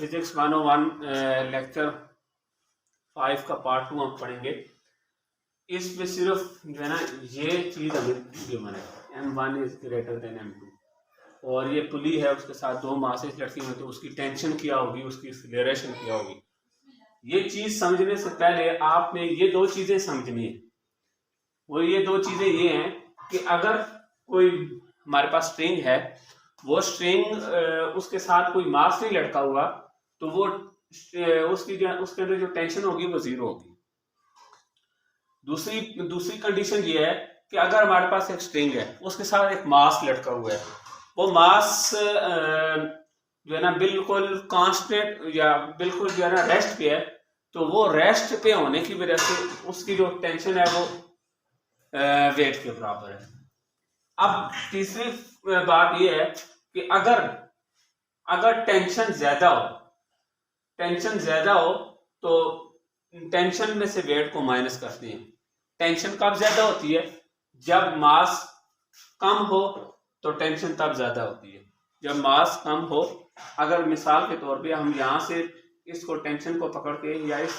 Physics 101 lecture 5 का part 2 हम पढ़ेंगे। इसमें सिर्फ जो है ना ये चीज़ हमें गिवन है m1 is greater than m2 और ये पुली है उसके साथ दो मासेस लटकी हुई तो उसकी टेंशन क्या होगी, उसकी एक्सीलरेशन क्या होगी। ये चीज़ समझने से पहले आपने ये दो चीज़ें समझनी है। वो ये दो चीज़ें ये हैं कि अगर कोई हमारे पास स्ट्रिंग है, वो स्ट्रिंग उसके साथ कोई मास नहीं लटका हुआ तो वो उसके अंदर जो टेंशन होगी वो जीरो होगी। दूसरी कंडीशन ये है कि अगर हमारे पास एक स्ट्रिंग है उसके साथ एक मास लटका हुआ है, वो मास जो है ना बिल्कुल कांस्टेंट या बिल्कुल जो है ना रेस्ट पे है, तो वो रेस्ट पे होने की वजह से उसकी जो टेंशन है वो वेट के बराबर है। अब तीसरी बात ये है कि अगर टेंशन ज्यादा हो तो टेंशन में से वेट को माइनस करते हैं। टेंशन कब ज्यादा होती है? जब मास कम हो तो टेंशन तब ज्यादा होती है। जब मास कम हो, अगर मिसाल के तौर पे हम यहाँ से इसको टेंशन को पकड़ के या इस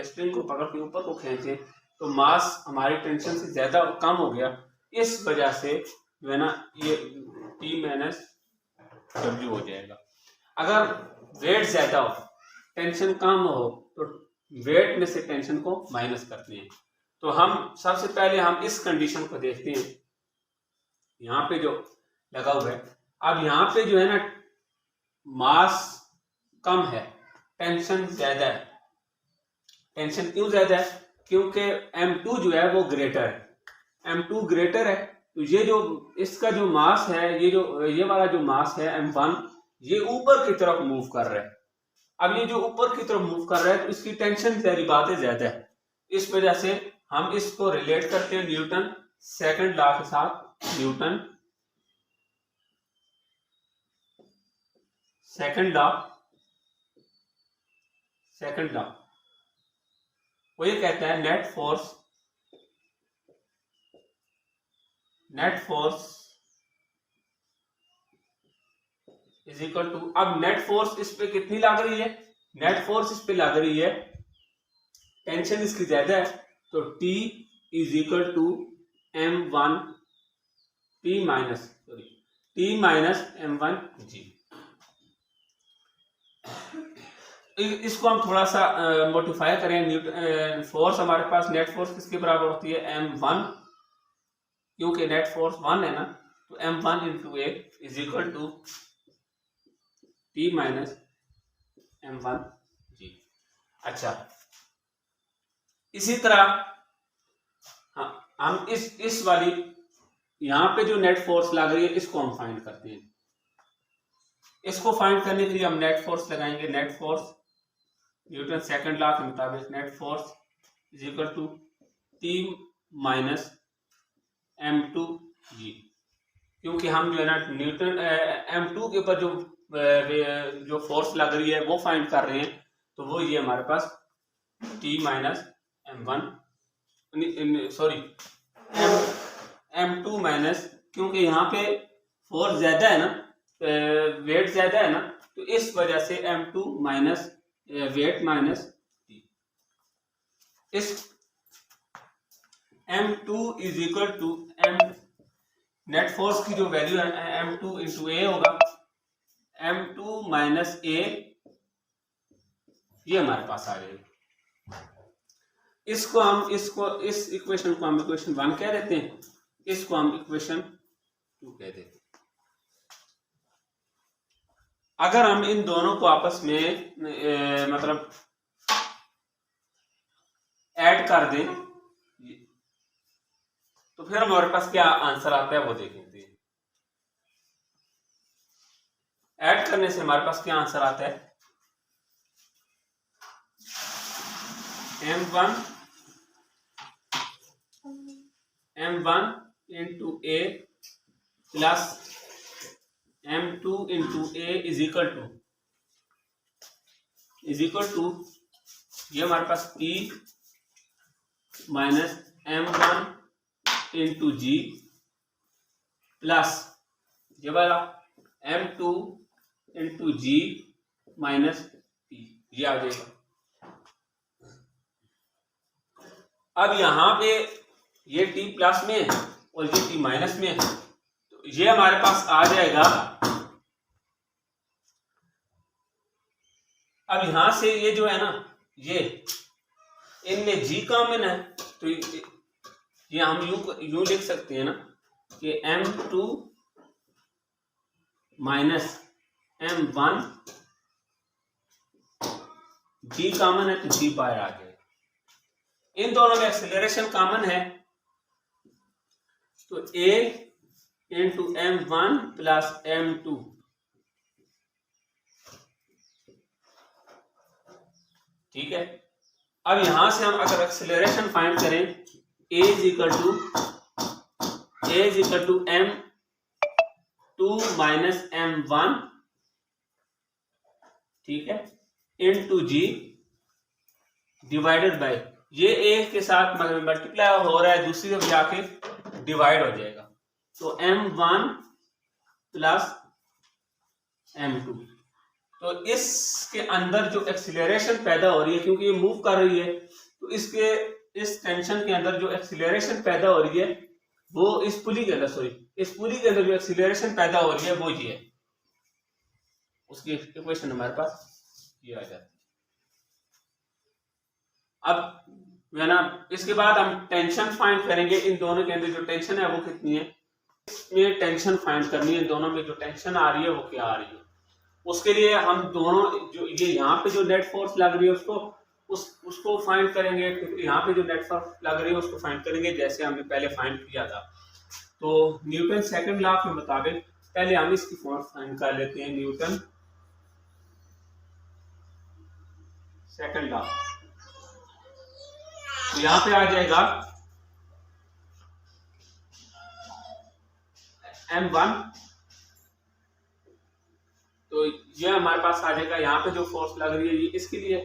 स्ट्रिंग को पकड़ के ऊपर को खींचे तो मास हमारी टेंशन से ज्यादा कम हो गया, इस वजह से जो है ना ये T माइनस W हो जाएगा। अगर वेट ज्यादा हो, टेंशन कम हो तो वेट में से टेंशन को माइनस करते हैं। तो हम सबसे पहले हम इस कंडीशन को देखते हैं, यहाँ पे जो लगा हुआ है। अब यहाँ पे जो है ना मास कम है, टेंशन ज्यादा है। टेंशन क्यों ज्यादा है? क्योंकि M2 जो है वो ग्रेटर है। M2 ग्रेटर है तो ये जो इसका जो मास है, ये वाला जो मास है M1, ये ऊपर की तरफ मूव कर रहा है। अब ये जो ऊपर की तरफ मूव कर रहा है तो इसकी टेंशन सारी बातें ज्यादा है। इस वजह से हम इसको रिलेट करते हैं न्यूटन सेकंड लॉ के साथ। न्यूटन सेकंड लॉ वो ये कहता है net force is equal to, अब नेट फोर्स इस पे कितनी लग रही है? नेट फोर्स इस पे लग रही है, टेंशन इसकी ज्यादा है तो T is equal to M1 T minus M1 G। इसको हम थोड़ा सा मोडिफाई करें। फोर्स हमारे पास नेट फोर्स किसके बराबर होती है? M1, क्योंकि नेट फोर्स 1 है ना, तो M1 into a is equal to T minus M1 G। अच्छा, इसी तरह हाँ, हम इस वाली यहाँ पे जो नेट फोर्स लग रही है इसको हम फाइंड करते हैं। इसको फाइंड करने के लिए हम नेट फोर्स लगाएंगे। Net force Newton second law के मुताबिक net force is equal to T minus M2 G, क्योंकि हम जो है ना न्यूटन M2 के ऊपर जो फोर्स लग रही है वो फाइंड कर रहे हैं, तो वो ये हमारे पास T minus M1 sorry M2 minus, क्योंकि यहाँ पे फोर्स ज्यादा है ना, वेट ज्यादा है ना, तो इस वजह से M2 minus weight minus T। इस M2 is equal to net force की जो वैल्यू है M2 इंटू ए होगा, M2 माइनस ए, ये हमारे पास आ जाएगा। इस इक्वेशन को हम इक्वेशन 1 कह देते हैं, इसको हम इक्वेशन 2 कह देते हैं। अगर हम इन दोनों को आपस में मतलब ऐड कर दें तो फिर हमारे पास क्या आंसर आता है वो देखेंगे। ऐड करने से हमारे पास क्या आंसर आता है? M1 into a plus M2 into a is equal to ये हमारे पास T minus M1 into G plus ये वाला M2 इंटू G माइनस ये आ जाएगा। अब यहाँ पे ये t प्लस में है और ये t माइनस में है, तो ये हमारे पास आ जाएगा। अब यहां से ये जो है ना, ये इनमें g कॉमन है, तो ये हम यूं लिख सकते हैं ना कि m2 minus m1, g common है तो g बाहर आ जाएगा। इन दोनों में एक्सेलरेशन कॉमन है, तो a into m1 plus m2, ठीक है। अब यहां से हम अगर एक्सेलरेशन फाइंड करें, a is equal to m2 minus m1, ठीक है, इनटू g डिवाइडेड बाय, ये एक के साथ मल्टीप्लाई हो रहा है, दूसरी तरफ जाके डिवाइड हो जाएगा, तो m1 प्लस m2। तो इसके अंदर जो एक्सीलरेशन पैदा हो रही है, क्योंकि ये मूव कर रही है, तो इस टेंशन के अंदर जो एक्सीलरेशन पैदा हो रही है वो इस पुली के अंदर, इस पुली के अंदर जो एक्सीलरेशन पैदा हो रही है वो ये है। उसकी इक्वेशन हमारे पास ये आ जाती है। अब है ना, इसके बाद हम टेंशन फाइंड करेंगे। इन दोनों के अंदर जो टेंशन है वो कितनी है, इसमें टेंशन फाइंड करनी है। इन दोनों में जो टेंशन आ रही है वो क्या आ रही है, उसके लिए हम दोनों जो ये यहाँ पे जो नेट फोर्स लग रही है उसको फाइंड करेंगे, यहाँ पे जो नेट फोर्स लग रही है उसको फाइंड करेंगे, जैसे हमने पहले फाइंड किया था। तो न्यूटन सेकंड लॉ के मुताबिक पहले हम इसकी फोर्स फाइंड कर लेते हैं। न्यूटन सेकंड लॉ, तो यहाँ पे आ जाएगा m1, तो ये हमारे पास आ जाएगा। यहाँ पे जो फोर्स लग रही है ये इसके लिए,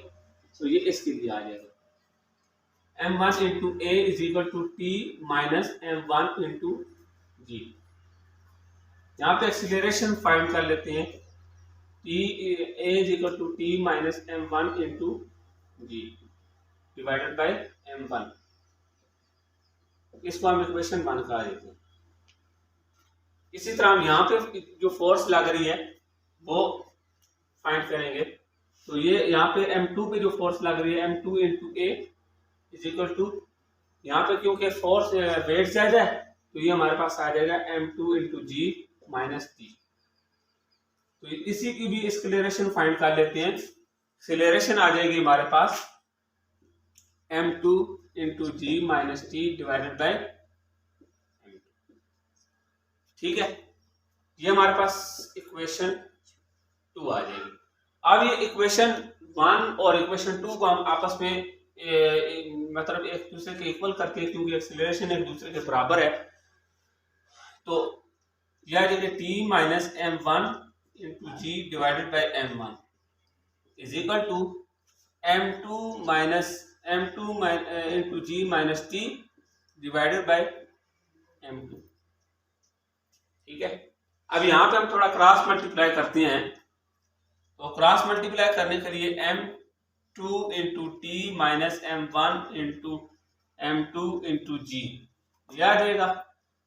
तो ये इसके लिए आ जाएगा m1 into a is equal to t minus m1 into g। यहाँ पे एक्सीलरेशन फाइंड कर लेते हैं, a is equal to t minus m1 into g divided by m1। इसको हम इक्वेशन 1 का देते हैं। इसी तरह हम यहाँ पे जो फोर्स लग रही है वो फाइंड करेंगे, तो ये यहाँ पे m2 पे जो फोर्स लग रही है m2 into a is equal to, यहाँ पे क्योंकि फोर्स वेट ज्यादा है तो ये हमारे पास आ जाएगा m2 into g minus t। तो इसी की भी एक्सेलरेशन फाइंड कर लेते हैं। एक्सेलरेशन आ जाएगी हमारे पास m2 into g minus t divided by m2, ठीक है। ये हमारे पास इक्वेशन 2 आ जाएगी। अब ये इक्वेशन 1 और इक्वेशन 2 को हम आपस में मतलब एक दूसरे के इक्वल करते हैं, क्योंकि एक्सेलरेशन एक दूसरे के बराबर है। तो यह जगह t minus m1 into g divided by m1 is equal to m2 into g minus t divided by m2, ठीक है। अब यहाँ पे हम थोड़ा क्रॉस मल्टीप्लाई करते हैं, तो क्रॉस मल्टीप्लाई करने के लिए m2 into T minus m1 into m2 into G यह आ जाएगा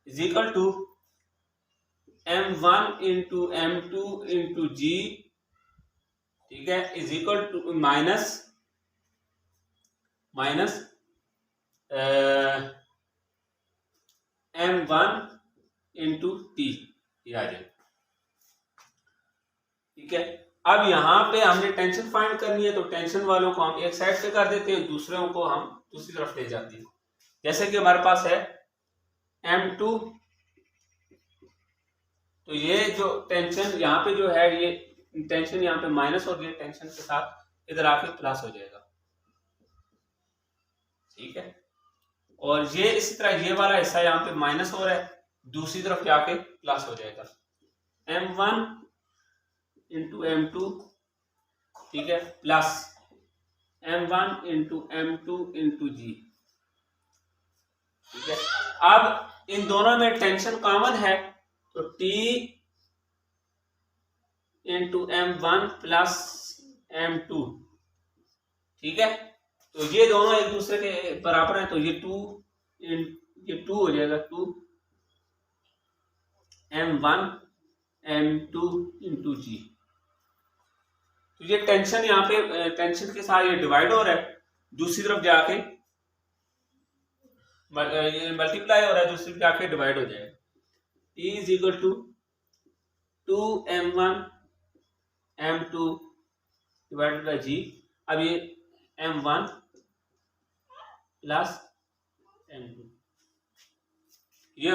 is equal to m1 into m2 into G, ठीक है, is equal to minus m1 into T ये आ जाएगा, ठीक है। अब यहाँ पे हमने टेंशन फाइंड करनी है, तो टेंशन वालों को हम एक साइड पे कर देते हैं, दूसरों को हम दूसरी तरफ ले जाते हैं। जैसे कि हमारे पास है m2, तो ये जो टेंशन यहाँ पे जो है ये टेंशन यहाँ पे माइनस हो गई, टेंशन के साथ इधर आके प्लस हो जाएगा, ठीक है। और ये इसी तरह ये वाला हिस्सा यहाँ पे माइनस हो रहा है, दूसरी तरफ जाके प्लस हो जाएगा m1 इंटू m2, ठीक है, plus m1 into m2 into G, ठीक है। अब इन दोनों में टेंशन कॉमन है, तो T into m1 plus m2 ठीक है, तो ये दोनों एक दूसरे के बराबर हैं, तो ये टू हो जाएगा 2m1 m2 इंटू जी। तो ये टेंशन यहाँ पे टेंशन के साथ ये डिवाइड हो रहा है, दूसरी तरफ जाके ये मल्टीप्लाई हो रहा है, दूसरी तरफ जाके डिवाइड हो जाएगा। E is equal to 2m1 m2 divided by G. अब ये m1 प्लस m2, ये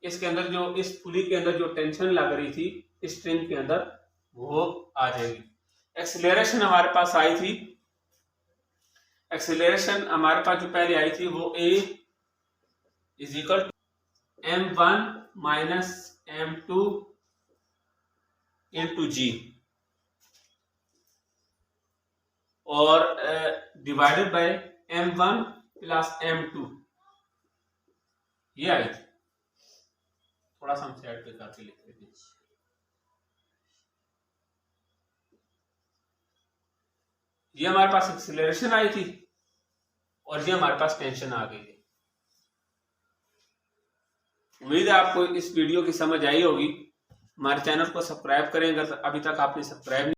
इसके अंदर जो इस पुली के अंदर जो टेंशन लग रही थी स्ट्रिंग के अंदर वो आ जाएगी। एक्सेलरेशन हमारे पास आई थी, एक्सेलरेशन हमारे पास जो पहले आई थी वो A is equal to m1 minus m2 into G और divided by m1 plus m2, ये आई थी। थोड़ा सा हम साइड पे करके लिख लेते हैं। ये हमारे पास एक्सेलरेशन आई थी और ये हमारे पास टेंशन आ गई है। उम्मीद है आपको इस वीडियो की समझ आई होगी। हमारे चैनल को सब्सक्राइब करें अगर अभी तक आपने सब्सक्राइब